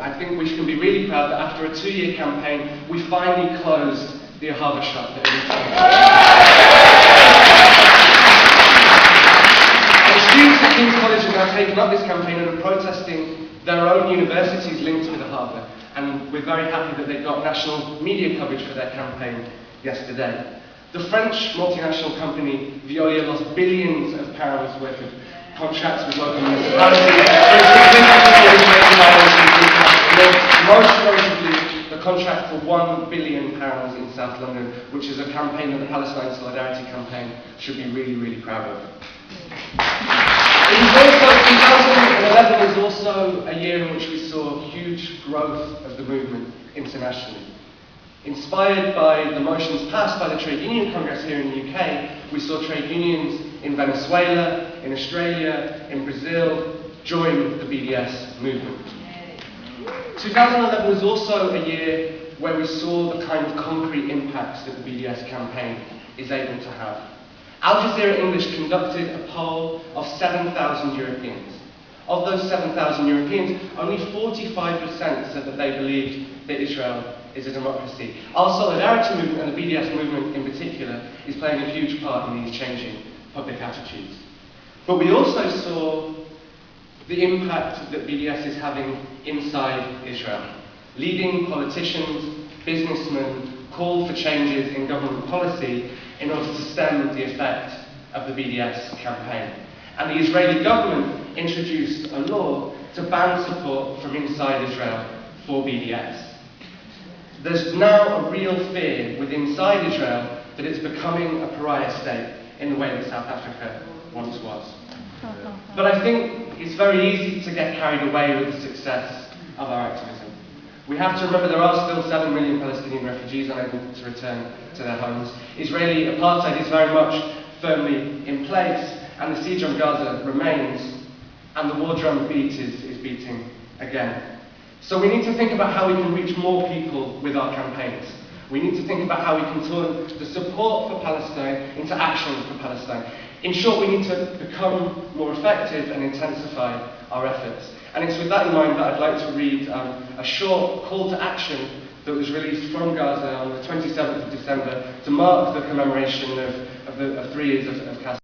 I think we can be really proud that after a 2-year campaign, we finally closed the Ahava shop that and students at King's College have now taken up this campaign and are protesting their own universities linked with Ahava. And we're very happy that they got national media coverage for their campaign yesterday. The French multinational company Veolia lost billions of pounds worth of contracts with local municipalities. Most notably, the contract for £1 billion in South London, which is a campaign that the Palestine Solidarity Campaign should be really, really proud of. 2011 was also a year in which we saw huge growth of the movement internationally. Inspired by the motions passed by the Trade Union Congress here in the UK, we saw trade unions in Venezuela, in Australia, in Brazil join the BDS movement. 2011 was also a year where we saw the kind of concrete impacts that the BDS campaign is able to have. Al Jazeera English conducted a poll of 7,000 Europeans. Of those 7,000 Europeans, only 45% said that they believed that Israel is a democracy. Our solidarity movement, and the BDS movement in particular, is playing a huge part in these changing public attitudes. But we also saw the impact that BDS is having inside Israel. Leading politicians, businessmen called for changes in government policy in order to stem the effect of the BDS campaign. And the Israeli government introduced a law to ban support from inside Israel for BDS. There's now a real fear within inside Israel that it's becoming a pariah state in the way that South Africa once was. But I think it's very easy to get carried away with the success of our activism. We have to remember there are still 7 million Palestinian refugees unable to return to their homes. Israeli apartheid is very much firmly in place, and the siege on Gaza remains, and the war drum beat is beating again. So we need to think about how we can reach more people with our campaigns. We need to think about how we can turn the support for Palestine into action for Palestine. In short, we need to become more effective and intensify our efforts. And it's with that in mind that I'd like to read a short call to action that was released from Gaza on the 27th of December to mark the commemoration of 3 years of